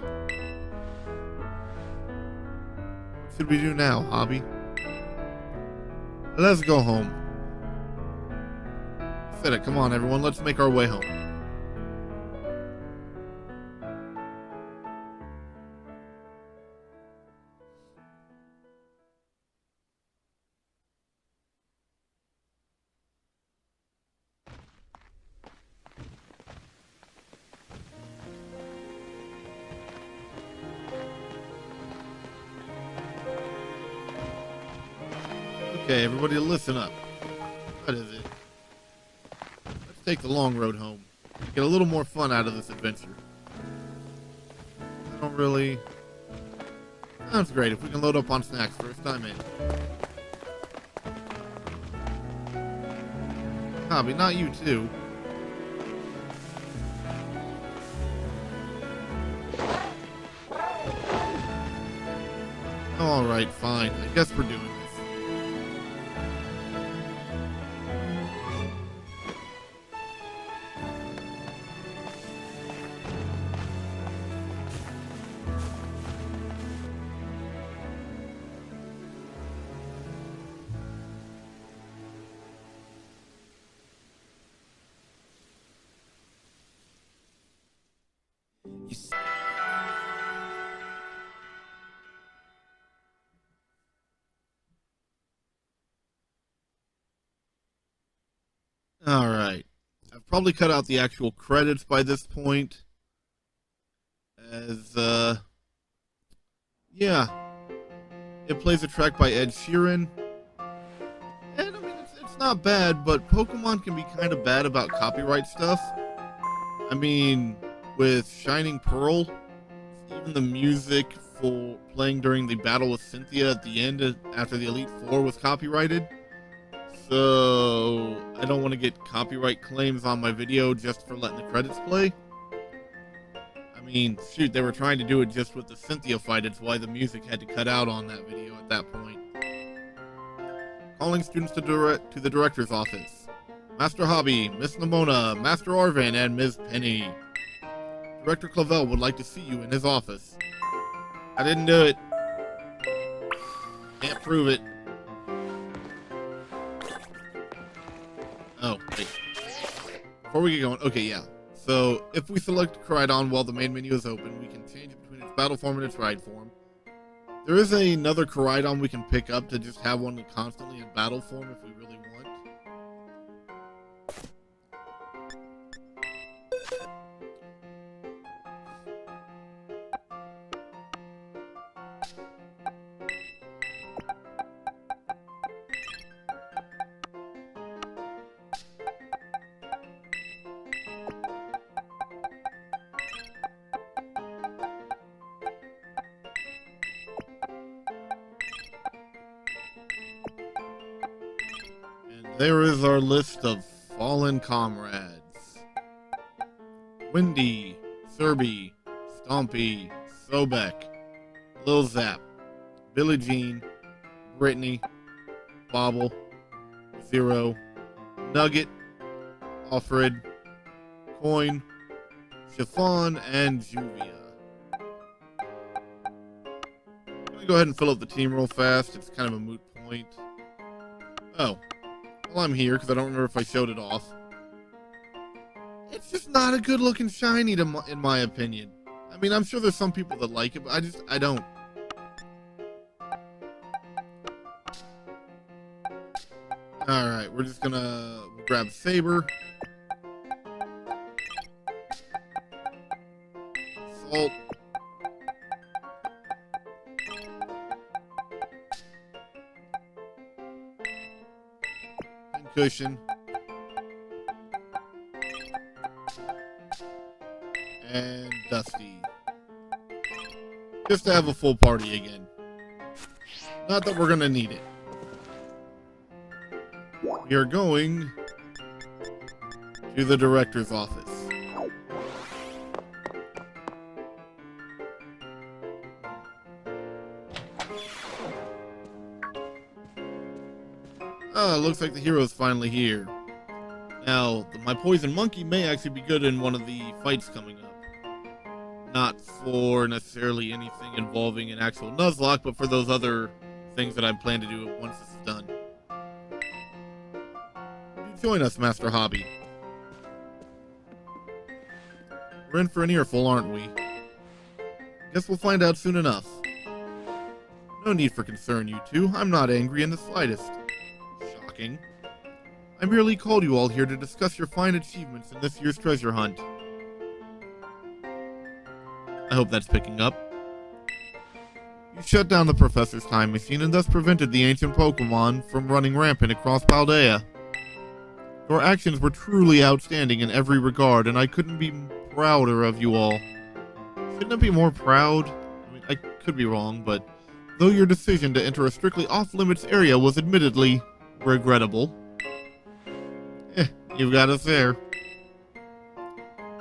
Speaker 1: What should we do now, Hobby? Let's go home. Said it, come on everyone, let's make our way home. Okay, everybody listen up. What is it? Let's take the long road home. Get a little more fun out of this adventure. I don't really... Sounds great if we can load up on snacks first time in. Hobby, not you too. Alright, fine. I guess we're doing this. Alright. I've probably cut out the actual credits by this point. As, yeah. It plays a track by Ed Sheeran. And, I mean, it's not bad, but Pokemon can be kind of bad about copyright stuff. I mean, with Shining Pearl, even the music for playing during the battle with Cynthia at the end after the Elite Four was copyrighted. So, I don't want to get copyright claims on my video just for letting the credits play. I mean, shoot, they were trying to do it just with the Cynthia fight. It's why the music had to cut out on that video at that point. Calling students to the director's office. Master Hobby, Miss Nimona, Master Arvan, and Ms. Penny. Director Clavel would like to see you in his office. I didn't do it. Can't prove it. Oh, wait. Before we get going, okay, yeah. So, if we select Koraidon while the main menu is open, we can change it between its battle form and its ride form. There is another Koraidon we can pick up to just have one constantly in battle form if we really want. There is our list of fallen comrades. Windy, Serby, Stompy, Sobek, Lil Zap, Billie Jean, Brittany, Bobble, Zero, Nugget, Alfred, Coin, Chiffon, and Juvia. I'm gonna go ahead and fill up the team real fast. It's kind of a moot point. Oh. Well, I'm here because I don't remember if I showed it off. It's just not a good looking shiny in my opinion. I mean, I'm sure there's some people that like it, but I don't. Alright, we're just gonna grab Saber. Salt. Cushion. And Dusty. Just to have a full party again. Not that we're gonna need it. We are going to the director's office. Ah, looks like the hero's finally here. Now, my poison monkey may actually be good in one of the fights coming up. Not for necessarily anything involving an actual Nuzlocke, but for those other things that I plan to do once this is done. Join us, Master Hobby. We're in for an earful, aren't we? Guess we'll find out soon enough. No need for concern, you two. I'm not angry in the slightest. Shocking. I merely called you all here to discuss your fine achievements in this year's treasure hunt. I hope that's picking up. You shut down the professor's time machine and thus prevented the ancient Pokemon from running rampant across Paldea. Your actions were truly outstanding in every regard, and I couldn't be prouder of you all. Shouldn't I be more proud? I mean, I could be wrong, but though your decision to enter a strictly off-limits area was admittedly regrettable, you've got us there.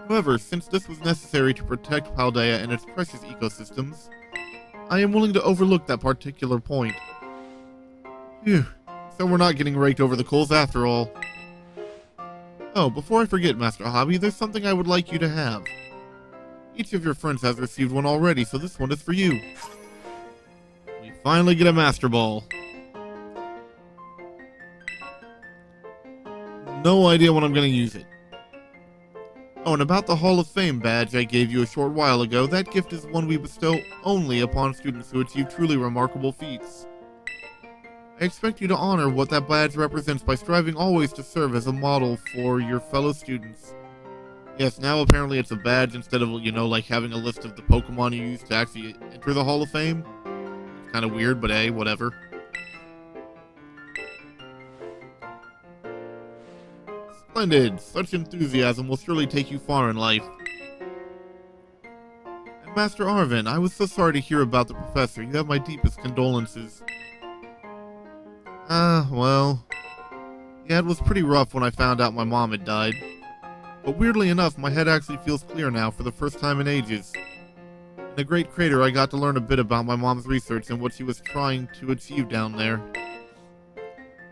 Speaker 1: However, since this was necessary to protect Paldea and its precious ecosystems, I am willing to overlook that particular point. Phew, so we're not getting raked over the coals after all. Oh, before I forget, Master Hobby, there's something I would like you to have. Each of your friends has received one already, so this one is for you. We finally get a Master Ball. No idea when I'm going to use it. Oh, and about the Hall of Fame badge I gave you a short while ago, that gift is one we bestow only upon students who achieve truly remarkable feats. I expect you to honor what that badge represents by striving always to serve as a model for your fellow students. Yes, now apparently it's a badge instead of, like having a list of the Pokemon you use to actually enter the Hall of Fame. It's kind of weird, but hey, whatever. Splendid! Such enthusiasm will surely take you far in life. And Master Arvin, I was so sorry to hear about the professor. You have my deepest condolences. Well, yeah, it was pretty rough when I found out my mom had died. But weirdly enough, my head actually feels clear now for the first time in ages. In the Great Crater, I got to learn a bit about my mom's research and what she was trying to achieve down there.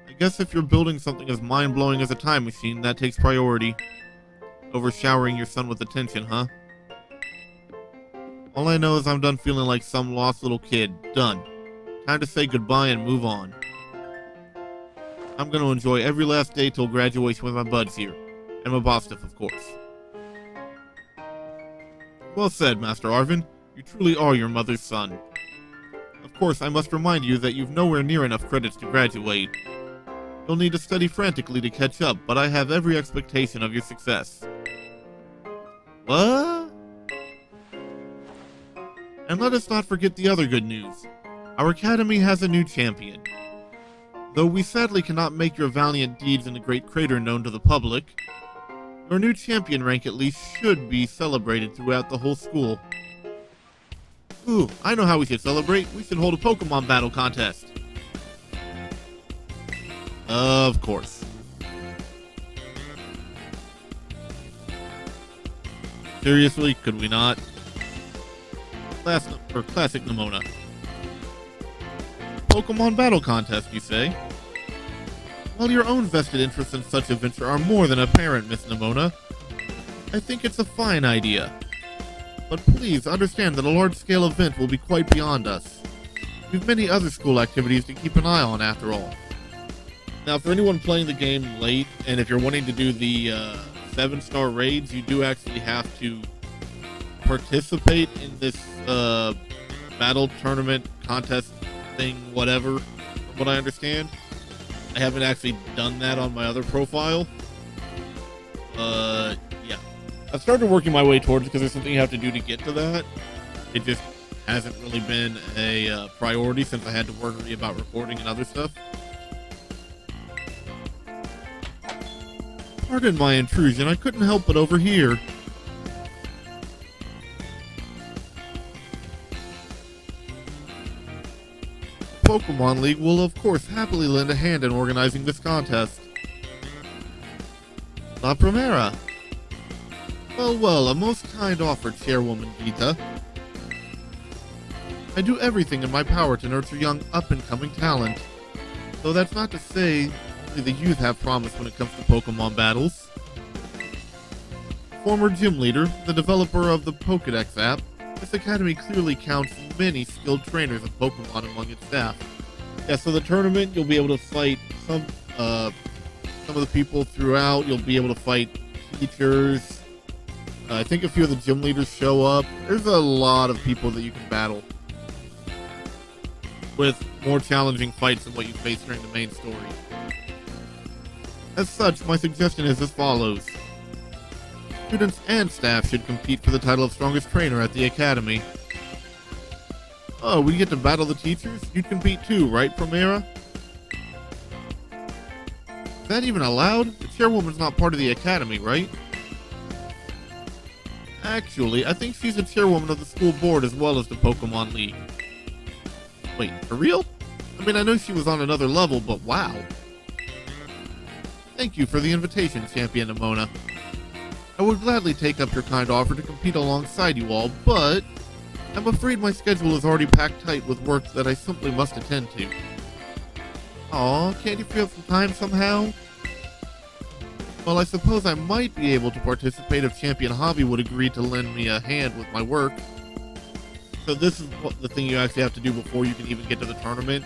Speaker 1: I guess if you're building something as mind-blowing as a time machine, that takes priority. Over showering your son with attention, huh? All I know is I'm done feeling like some lost little kid. Done. Time to say goodbye and move on. I'm going to enjoy every last day till graduation with my buds here. And my Bostiff, of course. Well said, Master Arvin. You truly are your mother's son. Of course, I must remind you that you've nowhere near enough credits to graduate. You'll need to study frantically to catch up, but I have every expectation of your success. What? And let us not forget the other good news. Our academy has a new champion. Though we sadly cannot make your valiant deeds in the Great Crater known to the public, your new champion rank at least should be celebrated throughout the whole school. Ooh, I know how we should celebrate. We should hold a Pokemon battle contest. Of course. Seriously, could we not? Classic Nimona. Pokemon battle contest, you say? Well, your own vested interests in such a venture are more than apparent, Miss Nimona. I think it's a fine idea. But please understand that a large-scale event will be quite beyond us. We've many other school activities to keep an eye on, after all. Now, for anyone playing the game late, and if you're wanting to do the 7-star raids, you do actually have to participate in this battle tournament contest thing, whatever, from what I understand. I haven't actually done that on my other profile. Yeah. I've started working my way towards it because there's something you have to do to get to that. It just hasn't really been a priority since I had to worry about recording and other stuff. Pardon my intrusion, I couldn't help but overhear. Pokemon League will of course happily lend a hand in organizing this contest. La Primera. Well, a most kind offer, Chairwoman Gita. I do everything in my power to nurture young up-and-coming talent. Though that's not to say only the youth have promise when it comes to Pokemon battles. Former gym leader, the developer of the Pokédex app, this academy clearly counts many skilled trainers of Pokemon among its staff. Yeah, so the tournament, you'll be able to fight some of the people throughout. You'll be able to fight teachers. I think a few of the gym leaders show up. There's a lot of people that you can battle with more challenging fights than what you face during the main story. As such, my suggestion is as follows. Students and staff should compete for the title of strongest trainer at the academy. Oh, we get to battle the teachers? You'd compete too, right, Primera? Is that even allowed? The chairwoman's not part of the academy, right? Actually, I think she's the chairwoman of the school board as well as the Pokemon League. Wait, for real? I mean, I know she was on another level, but wow. Thank you for the invitation, Champion Nimona. I would gladly take up your kind offer to compete alongside you all, but I'm afraid my schedule is already packed tight with work that I simply must attend to. Aw, can't you free up some time somehow? Well, I suppose I might be able to participate if Champion Hobby would agree to lend me a hand with my work. So this is the thing you actually have to do before you can even get to the tournament.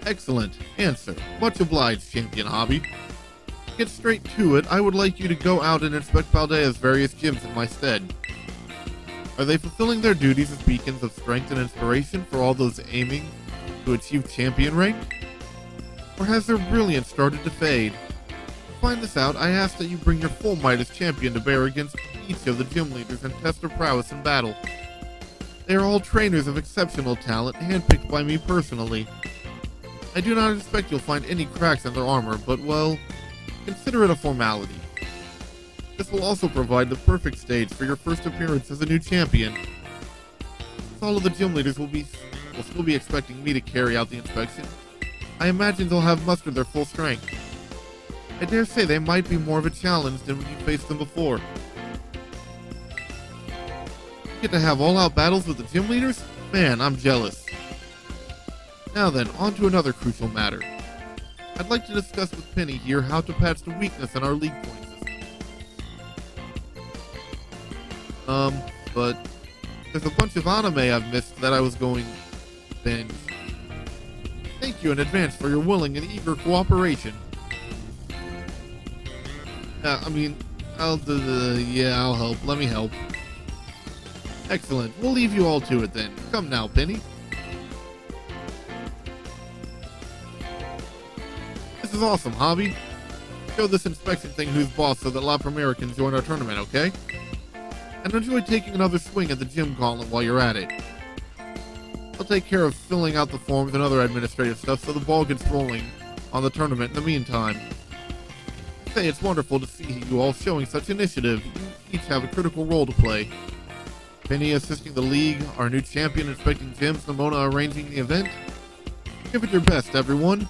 Speaker 1: Excellent answer. Much obliged, Champion Hobby. To get straight to it, I would like you to go out and inspect Paldea's various gyms in my stead. Are they fulfilling their duties as beacons of strength and inspiration for all those aiming to achieve champion rank? Or has their brilliance started to fade? To find this out, I ask that you bring your full might as champion to bear against each of the gym leaders and test their prowess in battle. They are all trainers of exceptional talent, handpicked by me personally. I do not expect you'll find any cracks in their armor, but well, consider it a formality. This will also provide the perfect stage for your first appearance as a new champion. Since all of the gym leaders will still be expecting me to carry out the inspection, I imagine they'll have mustered their full strength. I dare say they might be more of a challenge than when you faced them before. You get to have all-out battles with the gym leaders? Man, I'm jealous. Now then, on to another crucial matter. I'd like to discuss with Penny here how to patch the weakness in our league point system. But there's a bunch of anime I've missed that I was going to binge. Thank you in advance for your willing and eager cooperation. I'll help. Let me help. Excellent. We'll leave you all to it then. Come now, Penny. This is awesome, Hobby. Show this inspection thing who's boss so that La Primera can join our tournament, okay? And enjoy taking another swing at the gym gauntlet while you're at it. I'll take care of filling out the forms and other administrative stuff so the ball gets rolling on the tournament in the meantime. Say, it's wonderful to see you all showing such initiative. You each have a critical role to play. Penny assisting the league, our new champion inspecting gyms, Nimona arranging the event. Give it your best, everyone.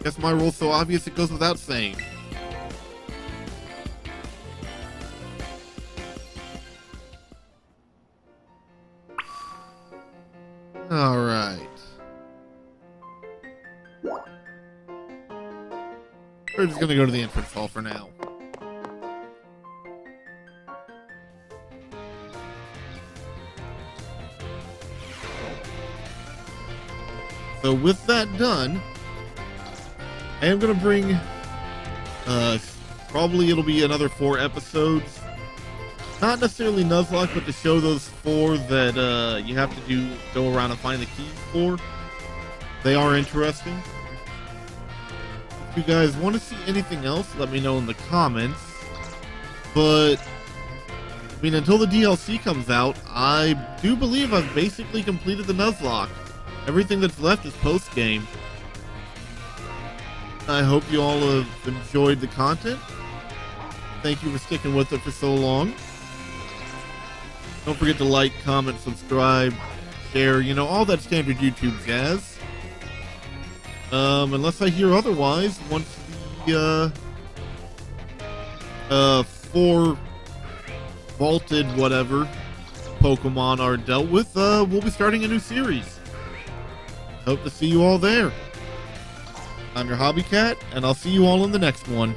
Speaker 1: Guess my role's so obvious it goes without saying. Alright. We're just gonna go to the entrance hall for now. So with that done, I am going to bring, probably it'll be another 4 episodes. Not necessarily Nuzlocke, but to show those 4 that you have to go around and find the keys for. They are interesting. If you guys want to see anything else, let me know in the comments. But, I mean, until the DLC comes out, I do believe I've basically completed the Nuzlocke. Everything that's left is post-game. I hope you all have enjoyed the content. Thank you for sticking with it for so long. Don't forget to like, comment, subscribe, share, you know, all that standard YouTube jazz. Unless I hear otherwise, once the 4 vaulted whatever Pokemon are dealt with, we'll be starting a new series. Hope to see you all there. I'm your Hobby Cat, and I'll see you all in the next one.